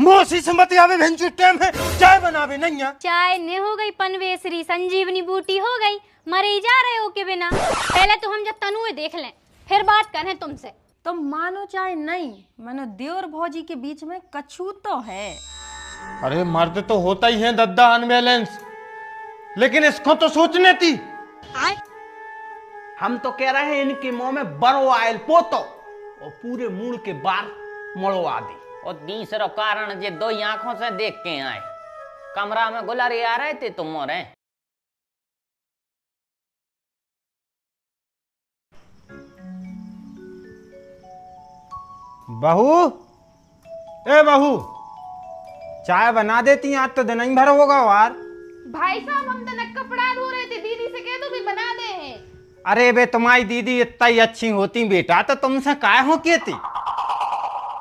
मोसी से मत आवे भेंचू टाइम है चाय बनावे नहीं है। चाय ने हो गई पनवेसरी संजीवनी बूटी हो गई, मरे ही जा रहे हो के बिना। पहले तो हम जब तनुए देख लें फिर बात करें तुमसे। तो मानो चाहे नहीं मानो देवर भौजी के बीच में कछू तो है। अरे मर्द तो होता ही है दद्दा अनबैलेंस, लेकिन इसको तो सोचने थी। हम तो कह रहे हैं इनके मुंह में बरो आयल पोतो और पूरे मूड के बाल मड़वा दी। और तीसरा कारण जे दो आंखों से देख के आए, कमरा में गुलारी आ रहे थे तुम मोरे। बहू, ए बहू, चाय बना देती, आज तो दिन ही भर होगा यार। भाई साहब हम तो कपड़ा धो रहे थे, दीदी से कह दो भी बना दे हैं। अरे बे तुम्हारी दीदी इतना ही अच्छी होती बेटा तो तुमसे काय हो के थी?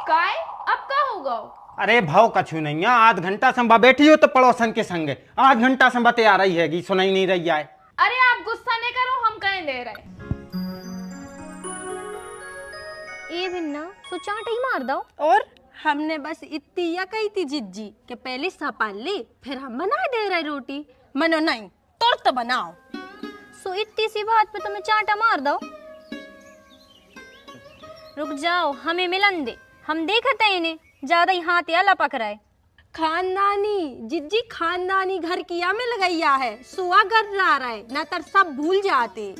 काय अब का होगा? अरे भाव कछु नहीं है, आध घंटा से बैठी हो तो पड़ोसन के संगे, आध घंटा से बते आ रही है, सुनाई नहीं रही है। अरे आप गुस्सा नहीं करो, हम कहीं ले रहे। ए बिन्ना तो चाट ही मार दो। और हमने बस इतनी या कही थी जिज्जी कि पहले सपाल ले फिर हम बना दे रहे रोटी। मनो नहीं तुरंत बनाओ। सो इतनी सी बात पे तुम्हें चाटा मार दो। रुक जाओ, हमें मिलन दे, हम देखते हैं इन्हें ज्यादा ही हाथ या लपक रहा है। खानदानी जिज्जी खानदानी घर किया में लगाइया है, सुआ कर रहा है ना तर सब भूल जाते।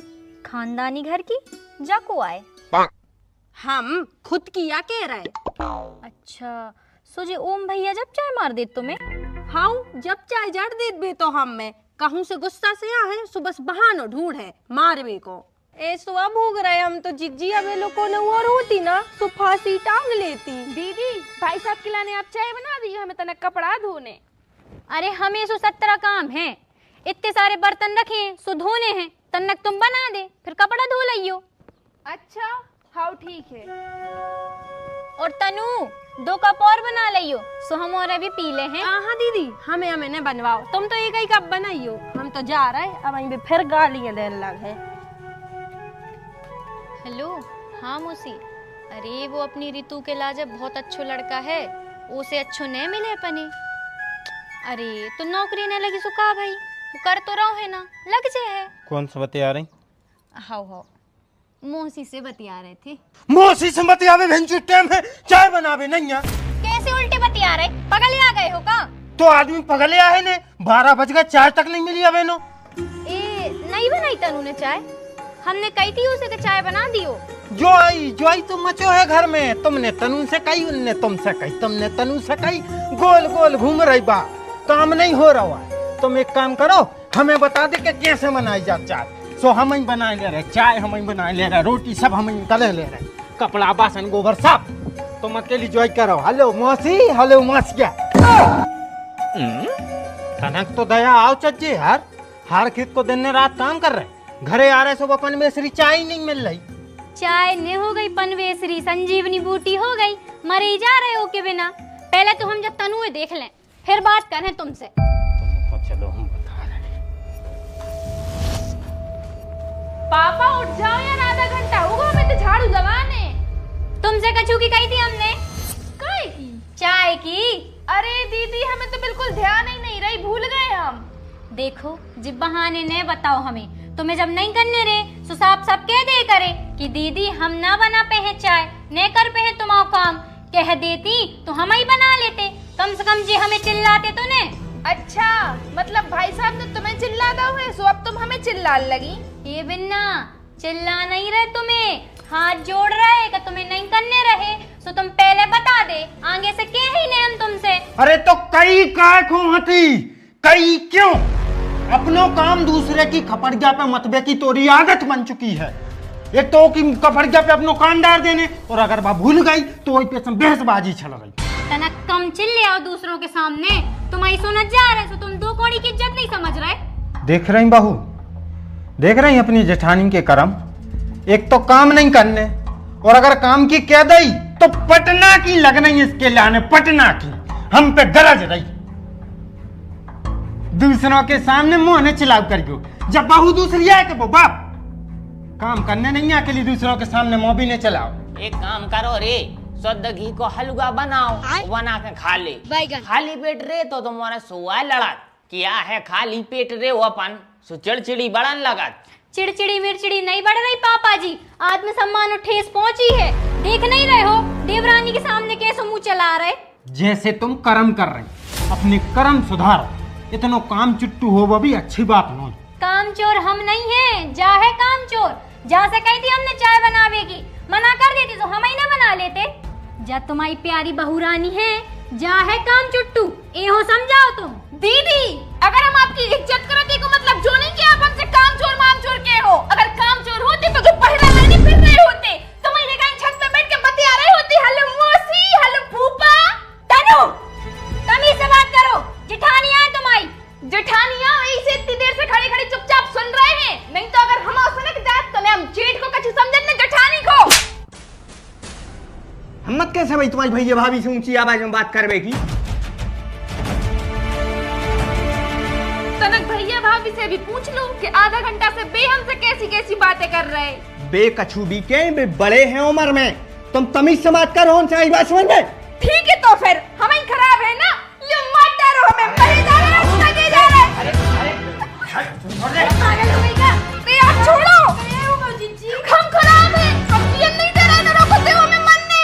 खानदानी घर की जाको आए, हम खुद किया कह रहे। अच्छा सो जे ओम भैया जब चाय मार दे तुम्हें? हाँ जब चाय जड़ दे बे तो हम में कहूँ से गुस्सा से आ है, सो बस बहानो ढूंढ है मारवे को। ए सुआ भूग रहे हम तो जिज्जी अब लोगों ने और होती ना तो फांसी टांग लेती। दीदी भाई साहब के लाने आप चाय बना दी, हमें तो कपड़ा धोने। अरे हमें सो 17 काम है, इतने सारे बर्तन रखे हैं सो धोने हैं, तन्नक तुम बना दे फिर कपड़ा धो लियो। अच्छा हाँ ठीक है। और तनु 2 कप और बना लियो सो हम और अभी पी ले हैं। हाँ दीदी हमें ने बनवाओ, तुम तो एक ही कप बनाइयो, हम तो जा रहे अब वहीं पे फिर गालियां देने लगे। हेलो हाँ मौसी, अरे वो अपनी ऋतु के लाजब बहुत अच्छो लड़का है, उसे अच्छो नहीं मिले पने। अरे तो नौकरी नहीं लगी सो का भाई, वो कर तो रहो है ना, लग जे है। कौन सा बतिया रही? हाँ हाँ मौसी से बतिया रहे थे। मोसी से मत आवे भेंचू टाइम है चाय बनावे नहीं है। कैसे उल्टे बतिया रहे, पगल आ गए हो का? तो आदमी पगले आए ने, 12 बज गए, चाय तक नहीं मिली अबे नो। ए नहीं बनाई तनु ने चाय, हमने कही थी उसे कि चाय बना दियो। जो आई तो मचो है घर में, तुमने तनु से कही, उनने तुमसे कही, तुमने तनु से कही, गोल गोल घूम रही बा, काम नहीं हो रहा है। तुम एक काम करो, हमें बता दे कि कैसे बनाई जा चाय, सो हम ही बना ले रहे, चाय हम ही बना ले रहे, रोटी सब हम ही तले ले रहे, कपड़ा बासन गोबर साफ तुम अकेली जॉय करो। हेलो मौसी, हेलो मौसिया। कनक तो दया आओ चच्चे यार, हर खेत को दिन रात काम कर रहे, घरे आ रहे सब अपन में चाय ही नहीं मिल रही। चाय ने हो गई पनवेसरी संजीवनी बूटी हो गई, मरे ही जा रहे हो के बिना। पहले तो हम जब तनुए देख लें फिर बात करें तुमसे। चलो हम बता रहे। पापा उठ जाओ यार, आधा घंटा होगा, हमें तो झाड़ू लगाने। तुमसे कछू की कही थी हमने? काय की? चाय की। अरे दीदी हमें तो बिल्कुल ध्यान ही नहीं रही, भूल गए हम। देखो जिब बहाने ने बताओ हमें, तुम्हें जब नहीं करने रे तो साफ साफ कह दे करे कि दीदी हम ना बना पे है चाय, न कर पे है तुम काम, कह देती तो हम ही बना लेते, कम से कम जी हमें चिल्लाते तो ने। अच्छा मतलब भाई साहब ने तुम्हें चिल्लाता हुए सो अब तुम हमें चिल्लाने लगी? ये बिन्ना चिल्ला नहीं रहे, तुम्हें हाथ जोड़ रहे कि तुम्हें नहीं करने रहे तो तुम पहले बता दे, आगे से कह ही नहीं हम तुमसे। अरे तो कई काय को हती, कई क्यों? अपनो काम दूसरे की खपड़िया पे मतबे की तोरी आदत बन चुकी है। एक तो की खपड़िया पे अपनो कान डाल देने, और अगर वह भूल गई तो वही पे बहसबाजी चल रही। तना कम चिल्ले आओ दूसरों के सामने, तुम्हारी सुनत जा रहे तो तुम 2 कौड़ी की इज्जत नहीं समझ रहे। देख रही बहू, देख रही अपनी जेठानी के कर्म, एक तो काम नहीं करने, और अगर काम की कह दई तो पटना की लगनी इसके लाने, पटना की हम पे गरज रही। दूसरों के सामने मुंह ने चिल्लाव करियो, जब बहू दूसरी आए कि वो बाप काम करने नहीं अकेली दूसरों के सामने मुंह भी नहीं चलाओ। एक काम करो रे, शुद्ध घी को हलवा बनाओ, बना के खा ले। खाली पेट रे तो तुम्हारा सुआ लड़ा, क्या है खाली पेट रे वो अपन सो चिड़चिड़ी बढ़न लगा। चिड़चिड़ी मिर्चिड़ी नहीं बढ़ रही पापा जी, आत्मसम्मान ठेस पहुंची है। देख नहीं रहे हो देवरानी के सामने कैसे मुंह चला रहे। जैसे तुम कर्म कर रहे, अपने कर्म सुधारो। इतना काम चुट्टू हो वो भी अच्छी बात नहीं। काम चोर हम नहीं हैं, जा है काम चोर। जा से कही थी हमने चाय बनावे की, मना कर देती तो हम ही ना बना लेते। जा तुम्हारी प्यारी बहुरानी है, जा है काम चुट्टू, एहो समझाओ तुम। दीदी अगर हम आपकी इज्जत करते को मतलब जो नहीं कि आप हमसे काम चोर माम चोर के हो। अगर काम चोर होते तो जो पहला महीने फिर रहे होते, तो महीने कहीं छत पे बैठ के बतिया रहे होते। हेलो मौसी, हेलो फूफा। तनु तमीज से बात करो, जिठानियां है तुम्हारी। जेठानिया ऐसे इतनी देर से खड़े खड़े चुपचाप सुन रहे हैं, नहीं तो अगर हम सुने के जात तो हम जेठ को कछु समझत न जेठानी को। हिम्मत कैसे भाई तुम्हारी भैया भाभी से ऊंची आवाज में बात करवे की? तनक भैया भाभी से भी पूछ लो कि आधा घंटा से बे हमसे कैसी कैसी बातें कर रहे। बे कछु भी के बे बड़े हैं उम्र में, तुम तमीज से बात करो। चाहिए बात समझ में? ठीक है तो फिर हम ही खराब है ना, ये मत डरो हमें। पहले जा रहे हैं, आगे जा रहे हैं। पागल हो गई क्या? ते आप छोड़ो। हम खराब हैं, हम ये नहीं दे रहे। रोको दे हमें मरने,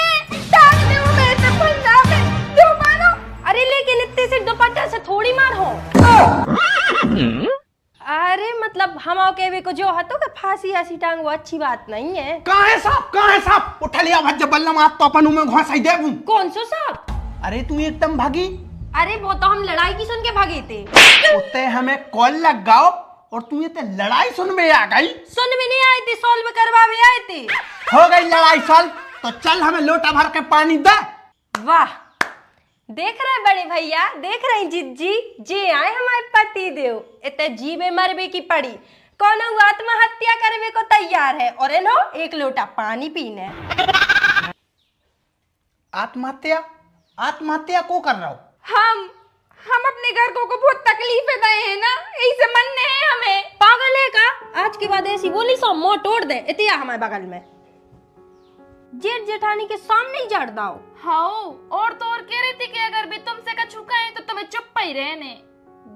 टांग दे हमें ऐसे पंजाब में दो मारो। अरे लेकिन इतने से दुपट्टा से थोड़ी मार हो। अरे मतलब हम के को जो हतो के फांसी ऐसी टांग वो अच्छी बात नहीं है। कहाँ है साहब? कहाँ है साहब? उठा लिया भज्ज बल्ला मात तो अपन में घोंसा ही देबू। कौन सो साहब? अरे तू एकदम भागी। अरे वो तो हम लड़ाई की सुन के भागे थे। उते हमें कॉल लग गाओ और तू ये लड़ाई सुन में आ गई। सुन में नहीं आए थे, सॉल्व करवा में आए थे। हो गई लड़ाई सॉल्व तो चल हमें लोटा भर के पानी दे। वाह, देख रहे बड़े भैया, देख रहे जिज्जी जी आए हमारे पति देव। इतने जीवे मरबे की पड़ी, कौन आत्महत्या करने को तैयार है और नो एक लोटा पानी पीने। आत्महत्या? आत्महत्या को कर रहा हो? हम अपने घर को बहुत तकलीफें दे हैं ना, ऐसे मन नहीं है हमें। पागल है का? आज के बाद ऐसी बोली सो मुंह तोड़ दे। इतिया हमारे बगल में जेठ जेठानी के सामने ही जड़ दाओ। हाँ, और तो और कह रही थी कि अगर भी तुमसे का छुका है तो तुम्हें चुप ही रहने।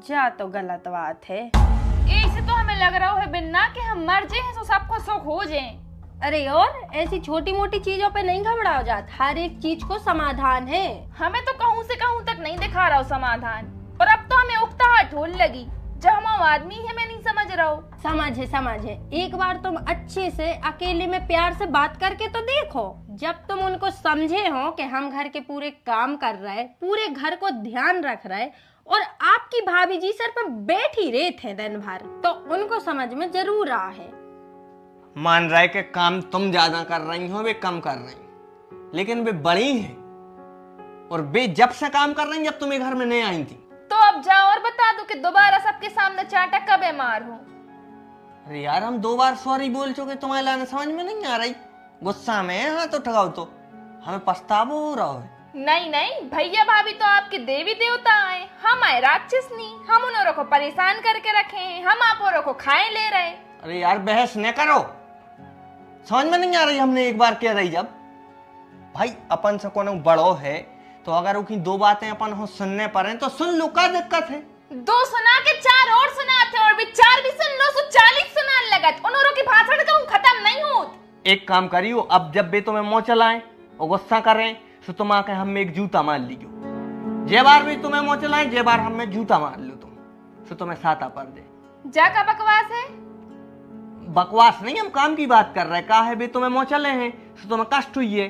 जा तो गलत बात है। ऐसे तो हमें लग रहा है बिन्ना कि हम मर जाए तो सबको सुख हो जाए। अरे और ऐसी छोटी मोटी चीजों पे नहीं घबराओ जात, हर एक चीज को समाधान है। हमें तो कहूँ से कहूँ तक नहीं दिखा रहा हो समाधान, और अब तो हमें उकताहट होने लगी। जब हम आदमी है मैं नहीं समझ रहा हूँ। समझे एक बार तुम अच्छे से अकेले में प्यार से बात करके तो देखो। जब तुम उनको समझे हो कि हम घर के पूरे काम कर रहे, पूरे घर को ध्यान रख रहे और आपकी भाभी जी सर पर बैठ ही रहे थे दिन भर, तो उनको समझ में जरूर आ है। मान रहा है कि काम तुम ज्यादा कर रही हो, वे कम कर रही, लेकिन वे बड़ी हैं और वे जब से काम कर रही जब तुम्हें घर में नहीं आई थी। तो अब जाओ और बता दो कि दोबारा सबके सामने चाटा कब मार हो। अरे यार हम 2 बार सॉरी बोल चुके, तुम्हारे लाने समझ में नहीं आ रही। गुस्सा में हाँ तो ठगाओ तो हमें पछतावा हो रहा है। नहीं भैया भाभी तो आपके देवी देवता आए, हम आए राक्षस नहीं। हम उन्होंने को परेशान करके रखे हैं, हम आप औरों को खाए ले रहे। अरे यार बहस न करो, समझ में नहीं आ रही। हमने एक बार कह रही जब भाई अपन से कोनो बड़ो है तो अगर उनकी 2 बातें अपन हो सुनने पर हैं तो सुन लो, क्या दिक्कत है? 2 सुना के 4 और सुनाते और भी 4 भी सुन लो, 40 सुनाने लगत। उन्होंने की भाषण कहूं खत्म नहीं होत। एक काम करियो, अब जब भी तुम्हें मोह चलाएं और गुस्सा करें तो तुम आके हमें एक जूता मार लियो। जे बार भी तुम्हें मोह चलाएं, जे बार हमें जूता मार लो तुम, तो तुम्हें साता पर दे। जा का बकवास है? बकवास नहीं, हम काम की बात कर रहे। कहा है भी तुम्हें मोह चले हैं तो तुम्हें कष्ट हुई है,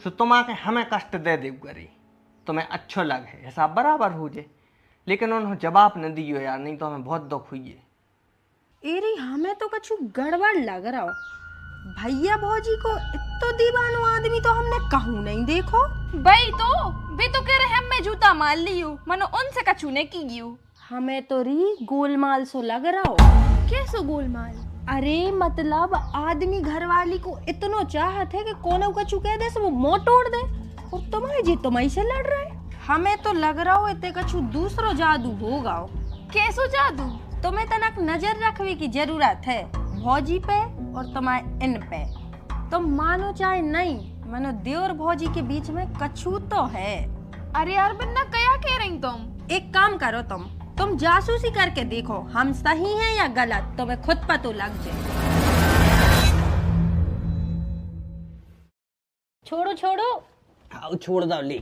तो तुम आके हमें कष्ट दे दे करी, तुम्हें अच्छो लगे, हिसाब बराबर हो जाए। लेकिन उन्होंने जवाब न दियो यार, नहीं तो हमें बहुत दुख हुई है। एरी हमें तो कछु गड़बड़ लग रहा हो। भैया भौजी को इतो दीवानो आदमी तो हमने कहूँ नहीं देखो। भाई तो वे तो कह रहे हमें जूता मार लियो, मनो उनसे कछु ने की गियो। हमें तो री गोलमाल सो लग रहा हो। कैसो गोलमाल? अरे मतलब आदमी घरवाली को इतनो चाहत है कि कोनो कछु कह दे वो मुंह तोड़ दे, और तुम्हारे जी तुम्हारी से लड़ रहे। हमें तो लग रहा हो इतने कछु दूसरो जादू होगा। कैसो जादू? तुम्हें तनक नजर रखने की जरूरत है भौजी पे और तुम्हारे इन पे। तुम मानो चाहे नहीं, मनो देवर भौजी के बीच में कछू तो है। अरे यार बन्ना क्या कह रही तुम? एक काम करो, तुम जासूसी करके देखो हम सही हैं या गलत, तुम्हें खुद पता लग जाए। छोड़ो छोड़ो। आओ छोड़ दो ले।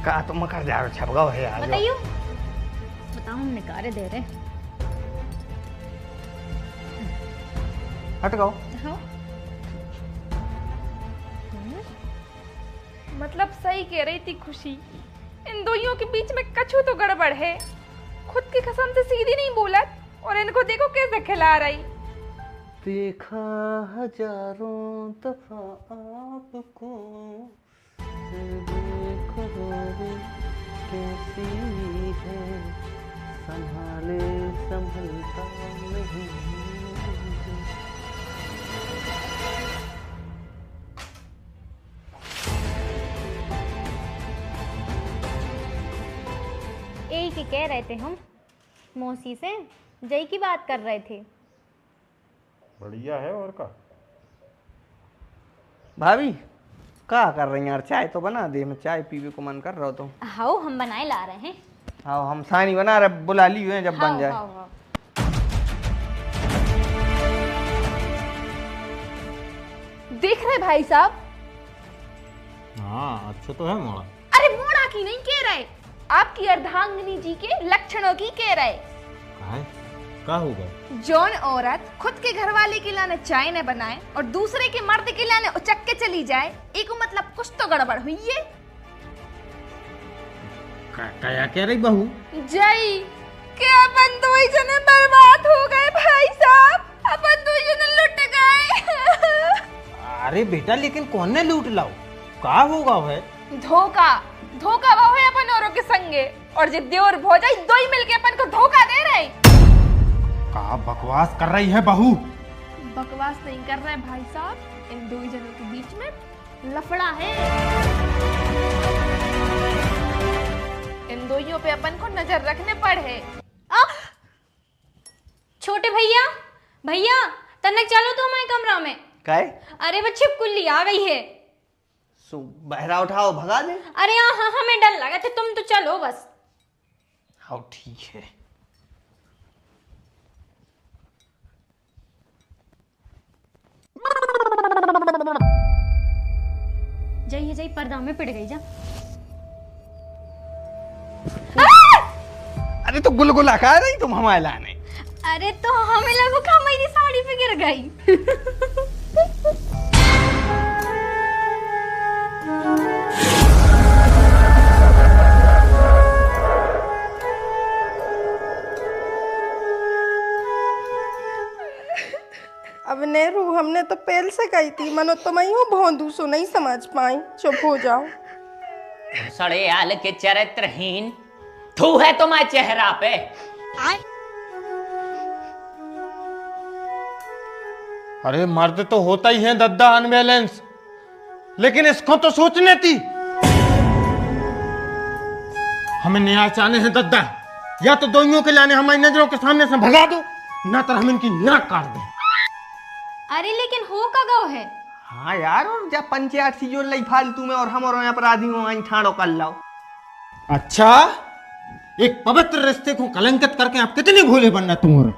का तुम कर जा रहे छपगाओ है यार। बताइयो, बताओ हम निकारे दे रहे। हट गओ। मतलब सही कह रही थी खुशी, इन दोइयों के बीच में कछु तो गड़बड़ है। खुद की कसम से सीधी नहीं बोला और इनको देखो कैसे खिला रही। देखा हजारों दफा आपको, कैसी है संभाले संभलता नहीं। यही की कह रहे थे हम मौसी से, जय की बात कर रहे थे। बढ़िया है और का। भाभी क्या कर रही हैं यार? चाय तो बना दे, मैं चाय पीने को मन कर रहा तो। हाओ हम बनाए ला रहे हैं। हाँ हम सानी बना रहे, बुला ली हुए जब बन जाए। हाओ, हाओ। देख रहे भाई साहब? हाँ अच्छा तो है मोड़ा। अरे मोड़ा की नहीं कह रहे, आपकी अर्धांगिनी जी के लक्षणों की कह रहे। क्या होगा? जौन औरत खुद के घर वाले के लाने चाय न बनाए और दूसरे के मर्द के लाने उचक के चली जाए, एक मतलब कुछ तो गड़बड़ हुई है। क्या कह रही बहू? जय क्या अपन दो ही जने बर्बाद हो गए भाई साहब, अपन दो ही जने लुट गए। अरे बेटा लेकिन कौन ने लूट लाओ? क्या होगा है? धोखा धोखा वो है अपन औरों के संगे, और जो देवर भौजाई दो ही मिलके अपन को धोखा दे रहे। क्या बकवास कर रही है बहू? बकवास नहीं कर रहे भाई साहब, इन दो ही जनों के बीच में लफड़ा है। इन दोइयों पे अपन को नजर रखने पड़े। छोटे भैया, भैया तनक चलो तो हमारे कमरा में। काय? अरे वो छिपकुली आ गई है। सो बहरा उठाओ भगा दे। अरे हाँ हमें डर लगा था, तुम तो चलो बस। हाँ ठीक है। जय जय पर्दा में पिट गई जा। अरे तो गुलगुला खा रही तुम हमारे लाने। अरे तो हमें लगो कि मेरी साड़ी पे गिर गई। अब नेहरू हमने तो पहले से कही थी, मनो तुम यूं भोंदू सो नहीं समझ पाई, चुप हो जाओ। सड़े आल के चरित्रहीन थू है तुम्हारे चेहरा पे। अरे मर्द तो होता ही है दद्दा अनबैलेंस, लेकिन इसको तो सोचने थी। हमें न्याय चाहने हैं दद्दा, या तो दोइयों के लाने हमारी नजरों के सामने से भगा दो, ना तो हम इनकी नाक काट दें। अरे लेकिन हो का गाँव है। हाँ यार, और जब पंचायत सी जो लई फालतू में और हम और अपराधी हो आई ठाड़ो कर लाओ। अच्छा, एक पवित्र रिश्ते को कलंकित करके आप कितने भोले बनना तुम्हारे।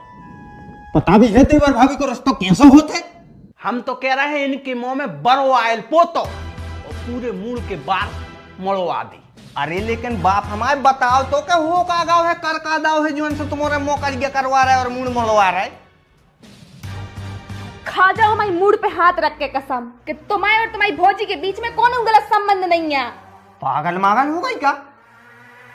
पता भी है देवर भाभी को रिश्तों कैसे होते। हम तो कह रहे हैं इनके मुंह में बरो आयल पोतो और पूरे मूड के बाल मड़वा दे। अरे लेकिन बाप हमारे बताओ तो क्या हो का गाँव है, कर का दाव है जो से तुम्हारे मौका करवा रहा है और मूड मड़वा रहा है। खा जाओ हमारी मूड पे हाथ रख के कसम कि तुम्हारे और तुम्हारी भौजी के बीच में कोई गलत संबंध नहीं है। पागल मागल हो गई क्या?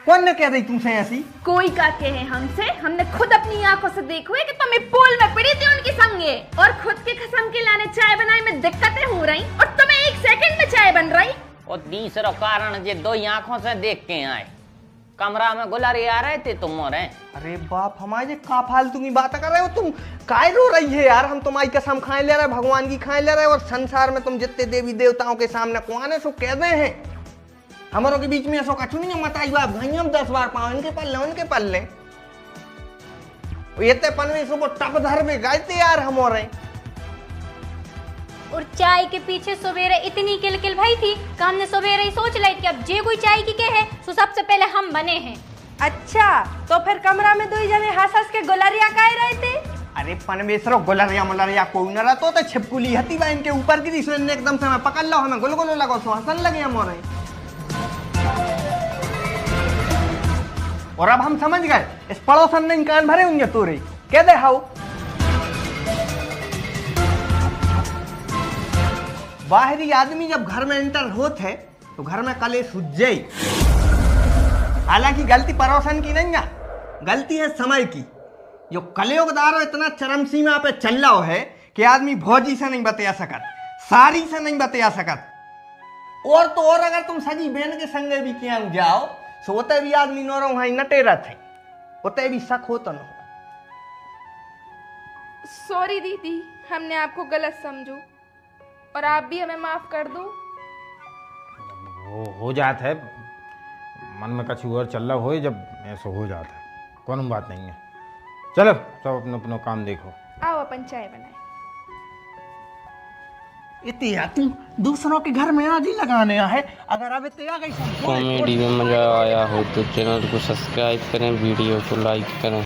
कौन ने कह दी तुमसे ऐसी? कोई का कहे हमसे, हमने खुद अपनी आंखों से देखो है कि तुम्हें पोल में पड़ी थी उनके संगे और खुद के कसम के लाने चाय बनाने में दिक्कतें हो रही और तुम्हें 1 सेकंड में चाय बन रही। और तीसरा कारण जे दो आंखों से देख के आए, कमरा में गुलारी आ रहे थे तुम और हैं। अरे बाप हमारे का फालतू की बात कर रहे हो तुम? काय रो रही है यार? हम तुम्हारी कसम खाए ले रहे, भगवान की खाए ले रहे, और संसार में तुम जितने देवी देवताओं के सामने कौन है सो कह दे हैं। हमारों के बीच में ऐसा कछु नहीं है। मत आई बाप भाई, हम 10 बार पाओ इनके पल्ले उनके पल्ले। ये ते पनवे सुबह टप धर में गायते यार हम हो रहे। और चाय के पीछे सवेरे इतनी किलकिल भाई थी कि हमने सवेरे ही सोच ली कि अब जे कोई चाय की के है तो सबसे पहले हम बने हैं। अच्छा तो फिर कमरा में 2 जने हंस हंस के गोलरिया काहे रहे थे? अरे पनवेसरो गोलरिया मोलरिया कोई न रहतो तो छिपकुली हती बा इनके ऊपर गिरी सो इनने एकदम से मैं पकड़ लो हमें गोल गोल लगो सो हंसन लगे हम हो रहे। और अब हम समझ गए इस पड़ोसन ने कान भरे होंगे तोरे कह दे हाउ। बाहरी आदमी जब घर में एंटर होते है तो घर में कलेश हुज्जई। हालांकि गलती पड़ोसन की नहीं है, गलती है समय की। जो कलयुगदारो इतना चरम सीमा पे चल रहा है कि आदमी भौजी से नहीं बतिया सकत, सारी से नहीं बतिया सकत। और तो और अगर तुम सजी बहन के संगे भी किया जाओ तो होते भी आदमी नोरो वहां नटेरा थे, होते भी शक हो तो न। सॉरी दीदी, हमने आपको गलत समझो और आप भी हमें माफ कर दो। वो हो जात है, मन में कछु और चल रहा हो जब ऐसा हो जाता है, कौन बात नहीं है। चलो सब अपना अपना काम देखो। आओ अपन चाय बनाए। इतिया तुम दूसरों के घर में आदि लगाने है। अगर अब इतिया गई कॉमेडी में मज़ा आया हो तो चैनल को सब्सक्राइब करें, वीडियो को लाइक करें।